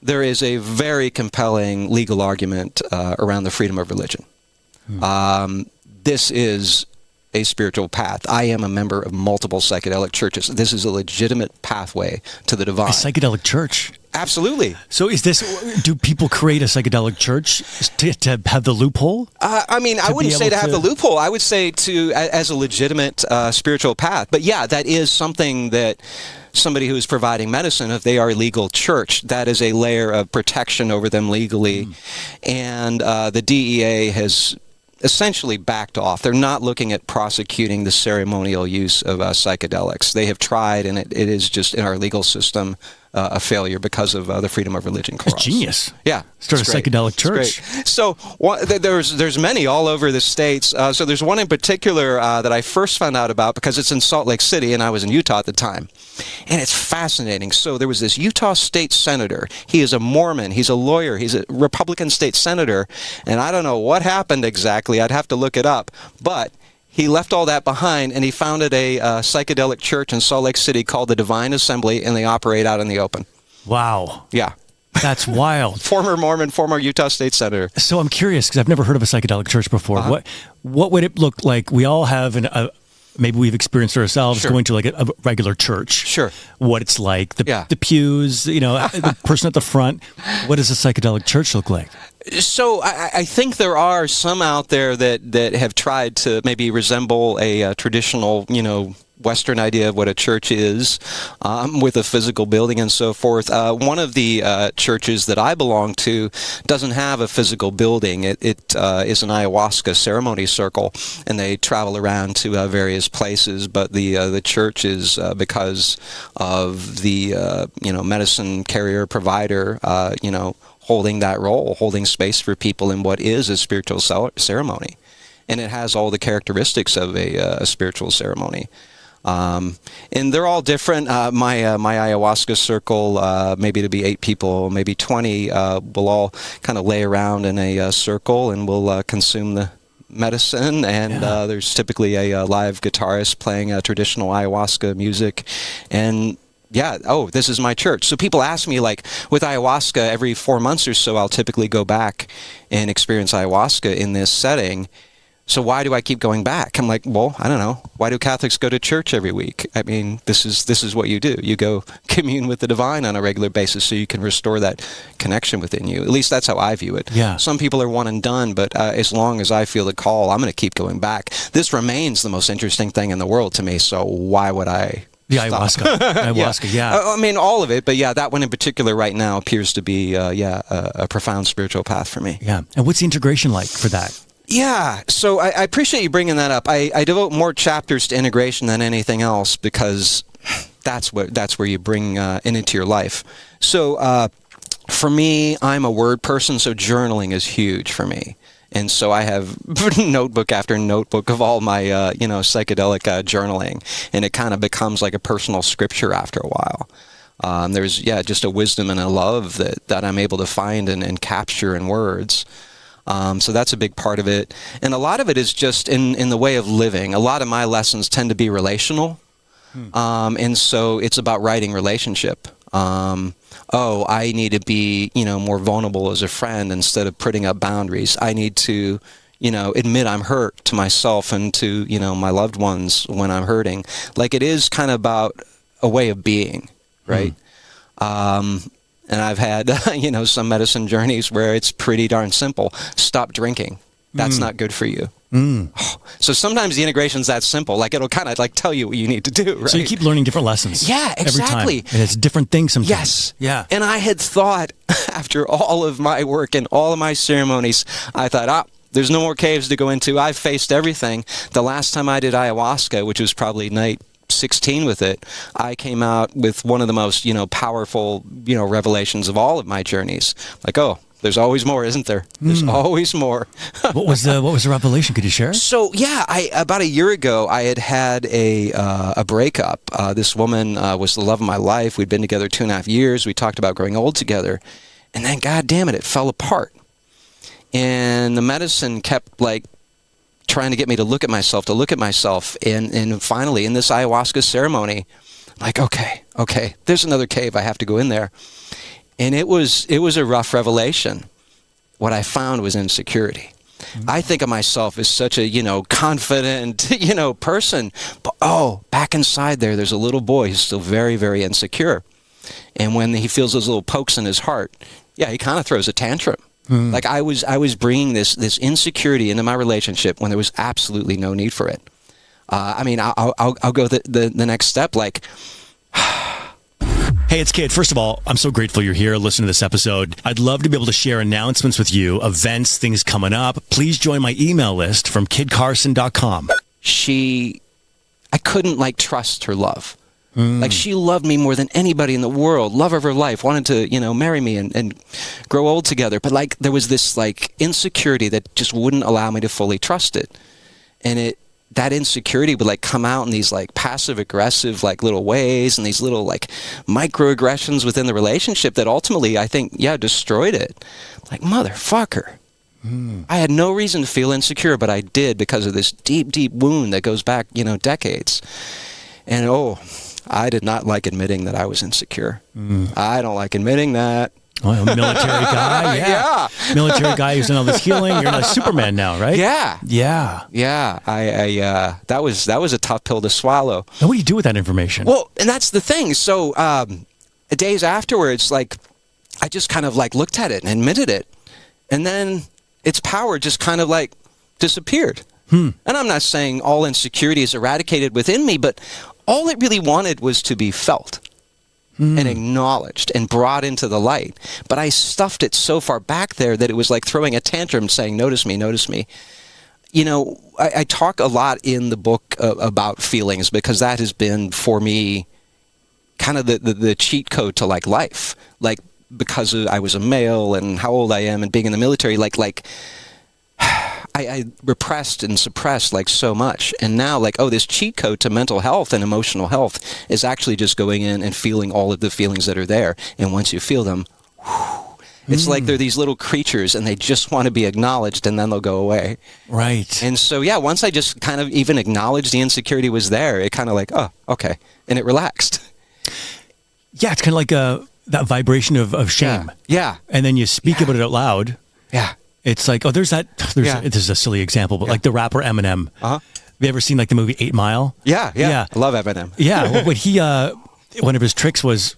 there is a very compelling legal argument around the freedom of religion. This is a spiritual path. I am a member of multiple psychedelic churches. This is a legitimate pathway to the divine. A psychedelic church? Absolutely. So do people create a psychedelic church to have the loophole? I wouldn't say to have the loophole. I would say as a legitimate spiritual path. But yeah, that is something that somebody who is providing medicine, if they are a legal church, that is a layer of protection over them legally. And the DEA has essentially backed off. They're not looking at prosecuting the ceremonial use of psychedelics. They have tried, and it is just in our legal system a failure because of the freedom of religion clause. That's genius. Yeah. Start a psychedelic church. So there's many all over the states. So there's one in particular that I first found out about because it's in Salt Lake City, and I was in Utah at the time. And it's fascinating. So there was this Utah state senator. He is a Mormon. He's a lawyer. He's a Republican state senator. And I don't know what happened exactly. I'd have to look it up. But he left all that behind, and he founded a psychedelic church in Salt Lake City called the Divine Assembly, and they operate out in the open. Wow. Yeah. That's wild. Former Mormon, former Utah state senator. So I'm curious, because I've never heard of a psychedelic church before. What would it look like? We all have maybe we've experienced ourselves going to like a regular church. Sure. What it's like, the pews, the person at the front. What does a psychedelic church look like? So I think there are some out there that have tried to maybe resemble a traditional, Western idea of what a church is, with a physical building and so forth. One of the churches that I belong to doesn't have a physical building. It is an ayahuasca ceremony circle, and they travel around to various places. But the church is because of the medicine carrier provider, holding that role, holding space for people in what is a spiritual ceremony, and it has all the characteristics of a spiritual ceremony. And they're all different. My ayahuasca circle, maybe to be 8 people, maybe 20, will all kind of lay around in a circle, and we'll consume the medicine. And there's typically a live guitarist playing traditional ayahuasca music. And this is my church. So people ask me, like, with ayahuasca, every 4 months or so, I'll typically go back and experience ayahuasca in this setting. So why do I keep going back? I'm like, well, I don't know. Why do Catholics go to church every week? I mean, this is what you do. You go commune with the divine on a regular basis so you can restore that connection within you. At least that's how I view it. Yeah. Some people are one and done, but as long as I feel the call, I'm going to keep going back. This remains the most interesting thing in the world to me, so why would I The ayahuasca. Yeah. I mean, all of it, but that one in particular right now appears to be, a profound spiritual path for me. Yeah. And what's the integration like for that? Yeah, so I appreciate you bringing that up. I devote more chapters to integration than anything else because that's where you bring it into your life. So for me, I'm a word person, so journaling is huge for me. And so I have notebook after notebook of all my, psychedelic journaling, and it kind of becomes like a personal scripture after a while. There's, just a wisdom and a love that I'm able to find and capture in words. So that's a big part of it. And a lot of it is just in the way of living. A lot of my lessons tend to be relational. And so it's about writing relationship. I need to be, more vulnerable as a friend instead of putting up boundaries. I need to, admit I'm hurt to myself and to, my loved ones when I'm hurting. Like, it is kind of about a way of being, right? And I've had, some medicine journeys where it's pretty darn simple. Stop drinking. That's not good for you. So sometimes the integration's that simple. Like, it'll kind of like tell you what you need to do, right? So you keep learning different lessons. Yeah, exactly. Every time. And it's different things sometimes. Yes. Yeah. And I had thought, after all of my work and all of my ceremonies, I thought, there's no more caves to go into. I've faced everything. The last time I did ayahuasca, which was probably night 16 with it, I came out with one of the most, powerful, revelations of all of my journeys. Like, There's always more, isn't there? There's always more. What was the revelation? Could you share? So yeah, about a year ago, I had a breakup. This woman was the love of my life. We'd been together 2.5 years. We talked about growing old together, and then, God damn it fell apart. And the medicine kept like trying to get me to look at myself, and finally, in this ayahuasca ceremony, like, okay, there's another cave. I have to go in there. And it was a rough revelation. What I found was insecurity. I think of myself as such a, confident, person. But, back inside there's a little boy who's still very, very insecure. And when he feels those little pokes in his heart, yeah, he kind of throws a tantrum. Like I was bringing this insecurity into my relationship when there was absolutely no need for it. I'll go the next step, like... Hey, it's Kid. First of all, I'm so grateful you're here listening to this episode. I'd love to be able to share announcements with you, events, things coming up. Please join my email list from kidcarson.com. I couldn't trust her love. Like she loved me more than anybody in the world, love of her life, wanted to, marry me and grow old together. But there was this insecurity that just wouldn't allow me to fully trust it. And that insecurity would come out in these passive aggressive little ways and these little microaggressions within the relationship that ultimately I think destroyed it. Motherfucker. I had no reason to feel insecure, but I did because of this deep wound that goes back decades. And I did not like admitting that I was insecure. I don't like admitting that. Oh, a military guy, yeah. Military guy who's done all this healing. You're like Superman now, right? Yeah. That was a tough pill to swallow. And what do you do with that information? Well, and that's the thing. So days afterwards, I just kind of looked at it and admitted it, and then its power just kind of disappeared. And I'm not saying all insecurity is eradicated within me, but all it really wanted was to be felt. And acknowledged and brought into the light. But I stuffed it so far back there that it was like throwing a tantrum saying, notice me, notice me. I talk a lot in the book about feelings because that has been for me kind of the cheat code to life. Because I was a male and how old I am and being in the military, I repressed and suppressed so much. And now this cheat code to mental health and emotional health is actually just going in and feeling all of the feelings that are there. And once you feel them, it's like they're these little creatures and they just want to be acknowledged and then they'll go away. Right. And so, once I just kind of even acknowledged the insecurity was there, it kind of oh, okay. And it relaxed. Yeah, it's kind of that vibration of shame. Yeah. And then you speak about it out loud. Yeah. It's this is a silly example, but the rapper Eminem. Have you ever seen the movie 8 Mile? Yeah. I love Eminem. Yeah. Well, but he, one of his tricks was,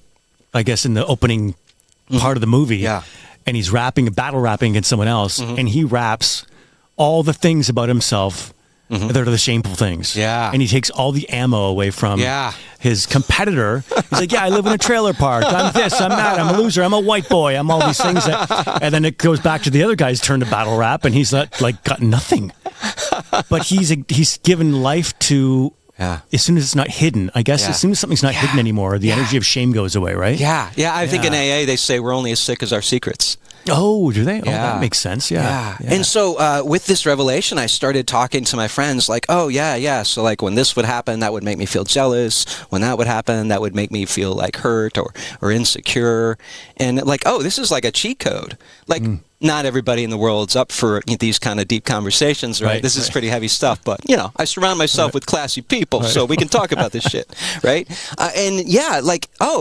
I guess, in the opening part of the movie. Yeah. And he's battle rapping against someone else, and he raps all the things about himself that are the shameful things. Yeah. And he takes all the ammo away from his competitor. He's like, I live in a trailer park. I'm this, I'm that, I'm a loser, I'm a white boy, I'm all these things. And then it goes back to the other guy's turn to battle rap, and he's got nothing. But he's given life to... Yeah. As soon as it's not hidden, I guess, as soon as something's not hidden anymore, the energy of shame goes away, right? Yeah. I think in AA they say we're only as sick as our secrets. Oh, do they? Oh, that makes sense. Yeah. And so with this revelation, I started talking to my friends So when this would happen, that would make me feel jealous. When that would happen, that would make me feel hurt or insecure. And this is a cheat code. Not everybody in the world's up for these kind of deep conversations, right? This is pretty heavy stuff, but I surround myself with classy people, so we can talk about this shit, right?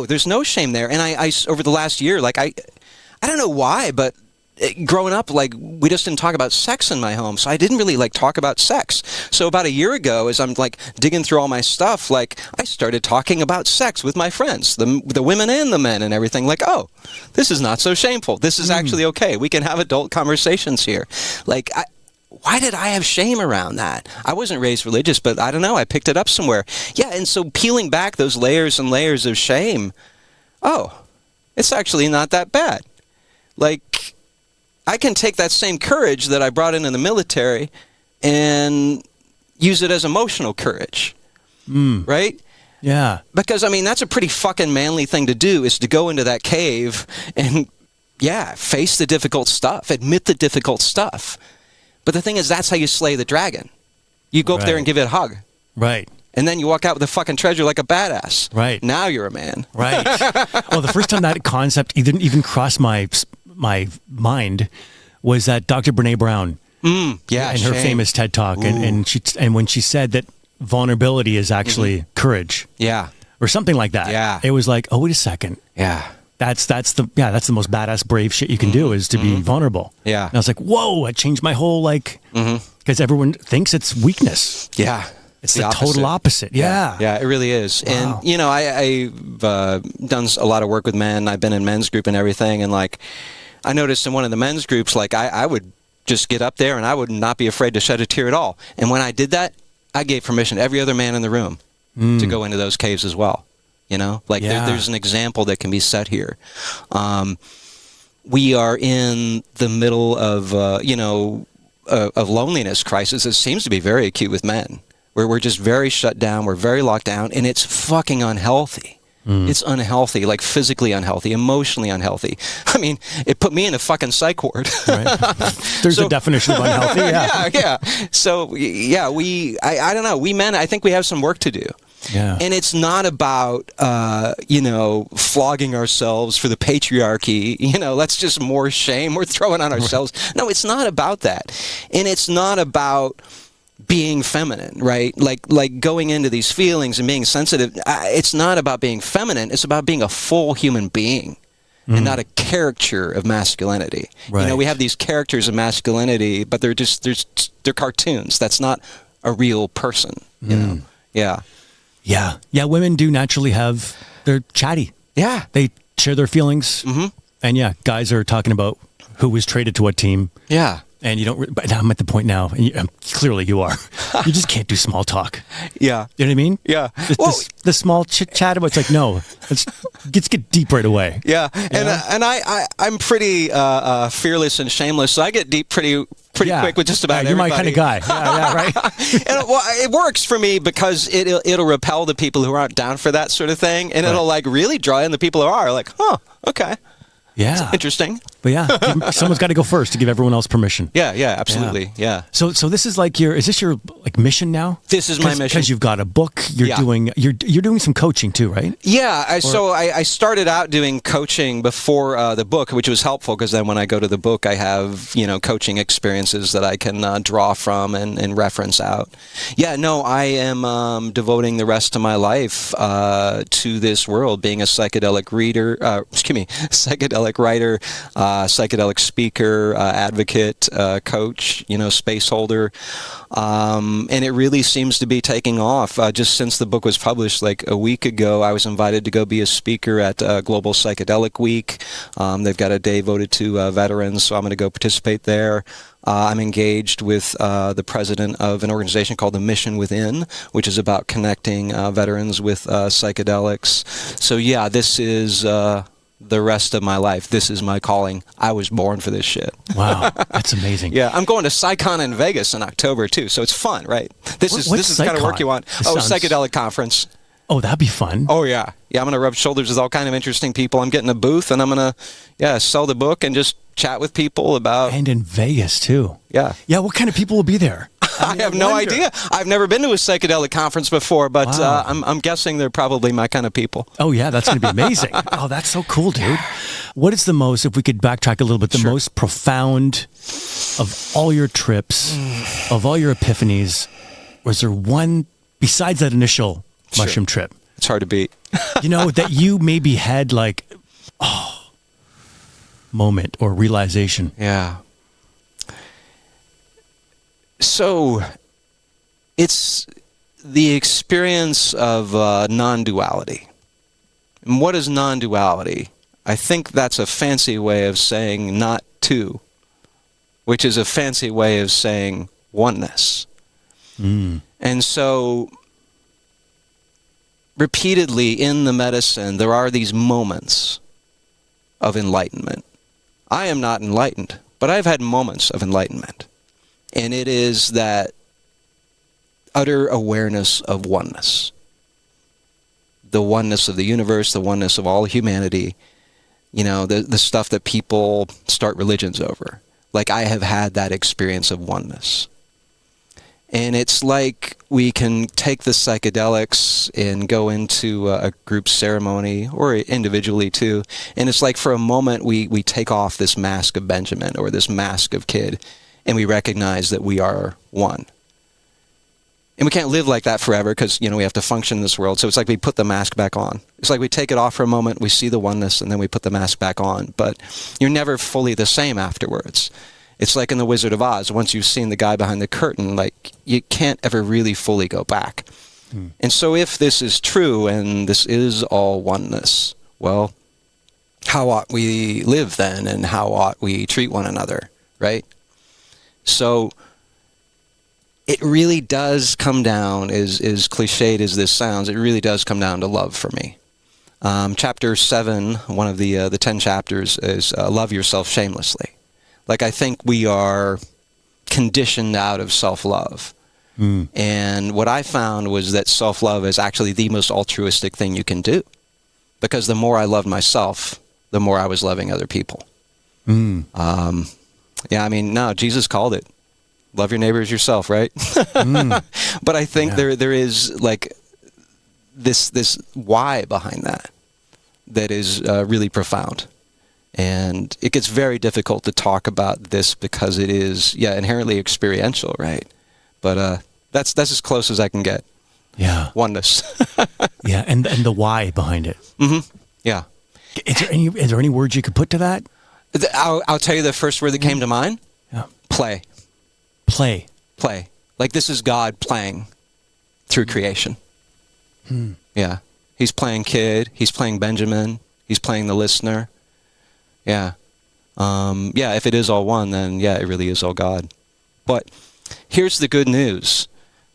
There's no shame there. And I over the last year, I don't know why, but growing up, we just didn't talk about sex in my home, so I didn't really talk about sex. So about a year ago, as I'm digging through all my stuff, I started talking about sex with my friends, the women and the men and everything. This is not so shameful. This is actually okay. We can have adult conversations here. Why did I have shame around that? I wasn't raised religious, but I don't know. I picked it up somewhere. Yeah, and so peeling back those layers and layers of shame, it's actually not that bad. I can take that same courage that I brought in the military and use it as emotional courage, right? Yeah. Because, that's a pretty fucking manly thing to do, is to go into that cave and, face the difficult stuff, admit the difficult stuff. But the thing is, that's how you slay the dragon. You go up there and give it a hug. Right. And then you walk out with a fucking treasure like a badass. Right. Now you're a man. Right. Well, the first time that concept didn't even cross my mind was that Dr. Brene Brown. And her famous TED Talk. And when she said that vulnerability is actually courage. Yeah. Or something like that. Yeah. It was like, oh, wait a second. Yeah. That's the most badass, brave shit you can do is to be vulnerable. Yeah. And I was like, whoa, it changed my whole, because everyone thinks it's weakness. Yeah. It's the total opposite. Yeah. Yeah, it really is. Wow. And, I've done a lot of work with men. I've been in men's group and everything. And, I noticed in one of the men's groups, I would just get up there and I would not be afraid to shed a tear at all. And when I did that, I gave permission to every other man in the room to go into those caves as well. There's an example that can be set here. We are in the middle of, of loneliness crisis. It seems to be very acute with men, where we're just very shut down, we're very locked down, and it's fucking unhealthy. It's unhealthy, physically unhealthy, emotionally unhealthy. I mean, it put me in a fucking psych ward. Right. There's a definition of unhealthy. Yeah. So, I don't know. We men, I think we have some work to do. Yeah. And it's not about, flogging ourselves for the patriarchy. That's just more shame we're throwing on ourselves. No, it's not about that. And it's not about being feminine, right? Like going into these feelings and being sensitive. It's not about being feminine. It's about being a full human being and not a caricature of masculinity. Right. We have these characters of masculinity, but they're cartoons. That's not a real person, you know? Yeah. Yeah. Yeah. Women do naturally they're chatty. Yeah. They share their feelings. And guys are talking about who was traded to what team. Yeah. And you don't, but I'm at the point now, and clearly you are. You just can't do small talk. Yeah. You know what I mean? Yeah. The small chit chat about, it's like, no, let's get deep right away. Yeah. And I'm pretty fearless and shameless, so I get deep pretty quick with just about you're everybody. My kind of guy. Yeah, right. And it works for me because it'll repel the people who aren't down for that sort of thing, and it'll really draw in the people who are like, huh, okay. Yeah. That's interesting. But someone's got to go first to give everyone else permission. Yeah, absolutely. Yeah. So this is is this your mission now? This is my mission. Because you've got a book, you're doing some coaching too, right? Yeah, so I started out doing coaching before the book, which was helpful because then when I go to the book, I have, coaching experiences that I can draw from and reference out. Yeah, no, I am devoting the rest of my life to this world, being a psychedelic writer, psychedelic speaker, advocate, coach, space holder. And it really seems to be taking off. Just since the book was published a week ago, I was invited to go be a speaker at Global Psychedelic Week. They've got a day voted to veterans, so I'm going to go participate there. I'm engaged with the president of an organization called the Mission Within, which is about connecting veterans with psychedelics. So yeah, this is the rest of my life. This is my calling. I was born for this shit. Wow, that's amazing. Yeah, I'm going to PsychCon in Vegas in October too, so it's fun, right? This is the kind of work you want. Psychedelic conference. Oh, that'd be fun. Oh yeah, I'm going to rub shoulders with all kind of interesting people. I'm getting a booth, and I'm going to sell the book and just chat with people about. And in Vegas too. Yeah. Yeah. What kind of people will be there? I have no idea. I've never been to a psychedelic conference before, but wow. I'm guessing they're probably my kind of people. Oh, yeah, that's going to be amazing. Oh, that's so cool, dude. What is the most, if we could backtrack a little bit, the most profound of all your trips, of all your epiphanies, was there one, besides that initial mushroom trip? It's hard to beat. That you maybe had moment or realization? Yeah. So, it's the experience of non-duality. And what is non-duality? I think that's a fancy way of saying not two, which is a fancy way of saying oneness. And so, repeatedly in the medicine, there are these moments of enlightenment. I am not enlightened, but I've had moments of enlightenment. And it is that utter awareness of oneness. The oneness of the universe, the oneness of all humanity. the stuff that people start religions over. Like, I have had that experience of oneness. And it's like we can take the psychedelics and go into a group ceremony, or individually too, and it's like for a moment we take off this mask of Benjamin or this mask of Kid, and we recognize that we are one. And we can't live like that forever because, we have to function in this world. So it's like we put the mask back on. It's like we take it off for a moment, we see the oneness, and then we put the mask back on. But you're never fully the same afterwards. It's like in The Wizard of Oz. Once you've seen the guy behind the curtain, like, you can't ever really fully go back. And so if this is true and this is all oneness, well, how ought we live then, and how ought we treat one another, right? So it really does come down, as cliched as this sounds, it really does come down to love for me. Chapter 7, one of the 10 chapters, is love yourself shamelessly. Like, I think we are conditioned out of self-love. And what I found was that self-love is actually the most altruistic thing you can do. Because the more I loved myself, the more I was loving other people. No, Jesus called it. Love your neighbor as yourself, right? But I think there is, like, this why behind that is really profound. And it gets very difficult to talk about this because it is, inherently experiential, right? But that's as close as I can get. Yeah. Oneness. Yeah, and the why behind it. Yeah. Is there any words you could put to that? I'll tell you the first word that came to mind. Yeah. Play. Play. Like, this is God playing through creation. Yeah. He's playing Kid. He's playing Benjamin. He's playing the listener. Yeah. If it is all one, then it really is all God. But here's the good news.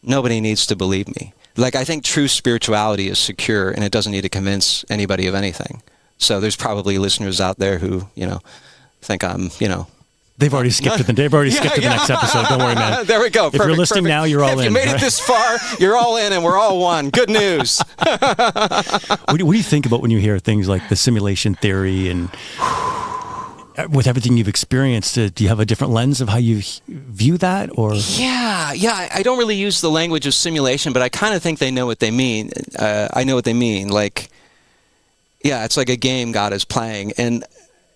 Nobody needs to believe me. Like, I think true spirituality is secure, and it doesn't need to convince anybody of anything. So there's probably listeners out there who, think I'm, They've already skipped to the next episode. Don't worry, man. There we go. If you're listening now, you're all in. If you made it this far, you're all in, and we're all one. Good news. What do you think about when you hear things like the simulation theory, and with everything you've experienced, do you have a different lens of how you view that? Or I don't really use the language of simulation, but I kind of think they know what they mean. I know what they mean. Like, it's like a game God is playing, and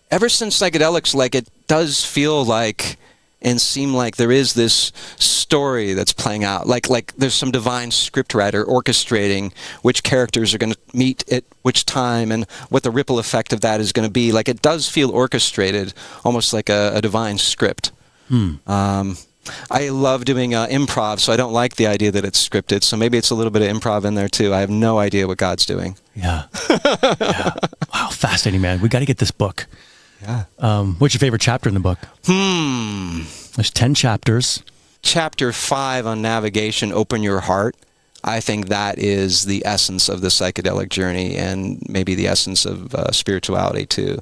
ever since psychedelics, like, it does feel like and seem like there is this story that's playing out. Like there's some divine scriptwriter orchestrating which characters are going to meet at which time and what the ripple effect of that is going to be. Like, it does feel orchestrated, almost like a divine script. I love doing improv, so I don't like the idea that it's scripted. So maybe it's a little bit of improv in there too. I have no idea what God's doing. Yeah. Wow, fascinating, man. We got to get this book. Yeah. What's your favorite chapter in the book? There's 10 chapters. Chapter 5 on navigation, open your heart. I think that is the essence of the psychedelic journey, and maybe the essence of spirituality too.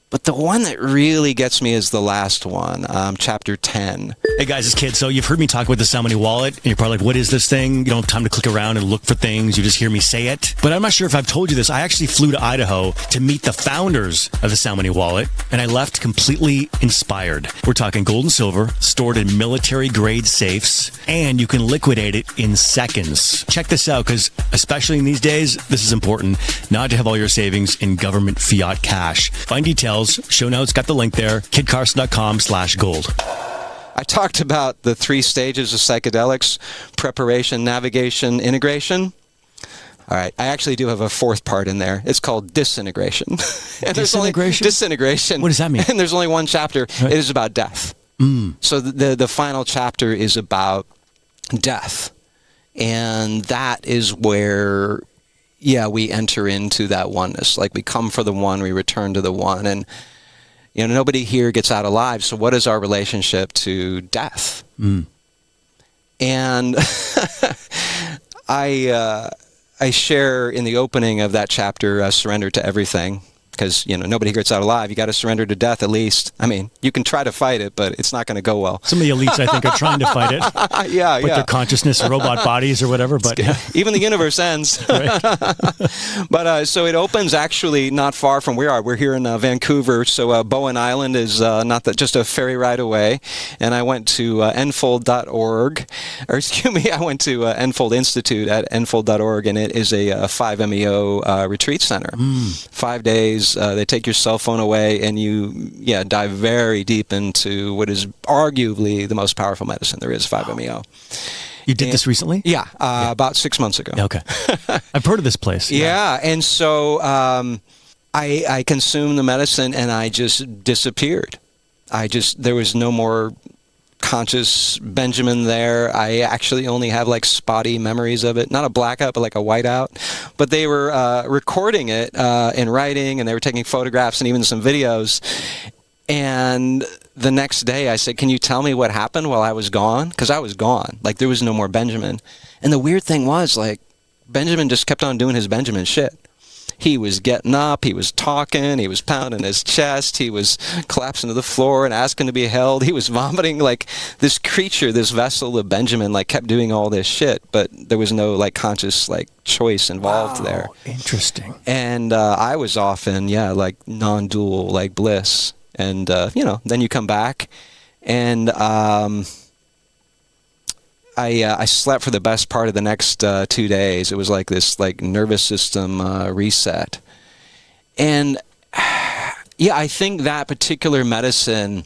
But the one that really gets me is the last one, chapter 10. Hey guys, it's Kid. So you've heard me talk about the Sound Money Wallet, and you're probably like, what is this thing? You don't have time to click around and look for things. You just hear me say it. But I'm not sure if I've told you this. I actually flew to Idaho to meet the founders of the Sound Money Wallet, and I left completely inspired. We're talking gold and silver, stored in military-grade safes, and you can liquidate it in seconds. Check this out, because especially in these days, this is important, not to have all your savings in government fiat cash. Find details. Show notes, got the link there, kidcarson.com/gold. I talked about the 3 stages of psychedelics: preparation, navigation, integration. All right, I actually do have a 4th part in there. It's called disintegration. And Disintegration? Disintegration. What does that mean? And there's only one chapter. Right. It is about death. So the final chapter is about death. And that is where we enter into that oneness. Like, we come for the one, we return to the one. And, nobody here gets out alive. So what is our relationship to death? And I share in the opening of that chapter, surrender to everything. because nobody gets out alive. You got to surrender to death at least. I mean, you can try to fight it, but it's not going to go well. Some of the elites, I think, are trying to fight it. Yeah. Their consciousness, robot bodies, or whatever. But even the universe ends. But so it opens actually not far from where we are. We're here in Vancouver, so Bowen Island is just a ferry ride away. And I went to enfold.org, or excuse me, I went to Enfold Institute at enfold.org, and it is a 5-MEO retreat center. 5 days. They take your cell phone away, and you dive very deep into what is arguably the most powerful medicine there is, 5-MeO. You did this recently? Yeah, about 6 months ago. Okay. I've heard of this place. Yeah, and so I consumed the medicine, and I just disappeared. There was no more conscious Benjamin there. I actually only have like spotty memories of it. Not a blackout, but like a whiteout. But they were recording it in writing, and they were taking photographs and even some videos. And the next day I said, can you tell me what happened while I was gone? Because I was gone. Like, there was no more Benjamin. And the weird thing was, like, Benjamin just kept on doing his Benjamin shit. He was getting up, he was talking, he was pounding his chest, he was collapsing to the floor and asking to be held, he was vomiting. Like, this creature, this vessel of Benjamin, like, kept doing all this shit, but there was no, like, conscious, like, choice involved there. Interesting. And I was off in, like, non-dual, like, bliss. And, then you come back, and I slept for the best part of the next 2 days. It was like this like nervous system reset. And I think that particular medicine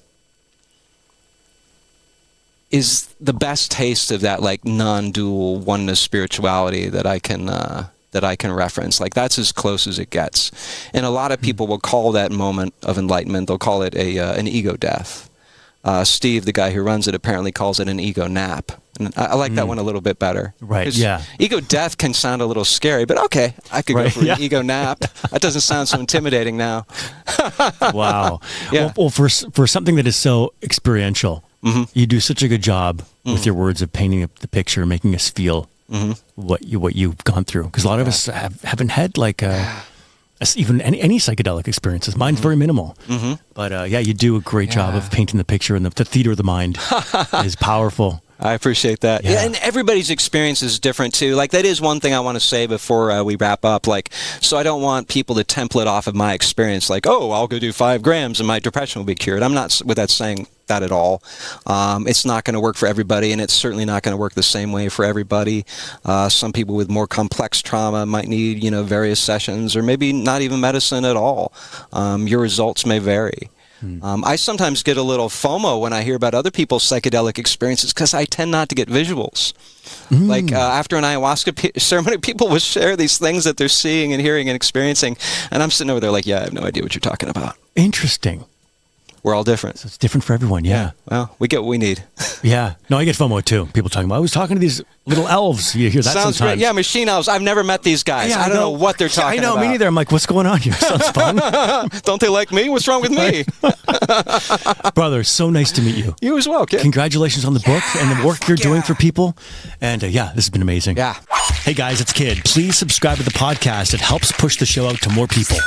is the best taste of that like non-dual oneness spirituality that I can reference. Like, that's as close as it gets. And a lot of people will call that moment of enlightenment, they'll call it an ego death. Steve, the guy who runs it, apparently calls it an ego nap. And I like that one a little bit better. Right, yeah. Ego death can sound a little scary, but okay, I could go for an ego nap. That doesn't sound so intimidating now. Wow. Yeah. Well, for something that is so experiential, you do such a good job with your words of painting the picture, making us feel what you've gone through. Because a lot of us haven't had like even any psychedelic experiences. Mine's very minimal. But you do a great job of painting the picture, and the theater of the mind is powerful. I appreciate that. Yeah, and everybody's experience is different too. Like, that is one thing I want to say before we wrap up. Like, so I don't want people to template off of my experience. Like, oh, I'll go do 5 grams and my depression will be cured. I'm not with that saying that at all. It's not going to work for everybody, and it's certainly not going to work the same way for everybody. Some people with more complex trauma might need, various sessions, or maybe not even medicine at all. Your results may vary. I sometimes get a little FOMO when I hear about other people's psychedelic experiences, because I tend not to get visuals. Like, after an ayahuasca ceremony, people will share these things that they're seeing and hearing and experiencing, and I'm sitting over there like, I have no idea what you're talking about. Interesting. We're all different. So it's different for everyone, yeah. Well, we get what we need. Yeah. No, I get FOMO too. People talking about, I was talking to these little elves. You hear that Sounds sometimes. Great. Yeah, machine elves. I've never met these guys. I don't know what they're talking about. I know, me neither. I'm like, what's going on here? Sounds fun. Don't they like me? What's wrong with me? Brother, so nice to meet you. You as well, kid. Congratulations on the book and the work you're doing for people. And this has been amazing. Yeah. Hey guys, it's Kid. Please subscribe to the podcast. It helps push the show out to more people.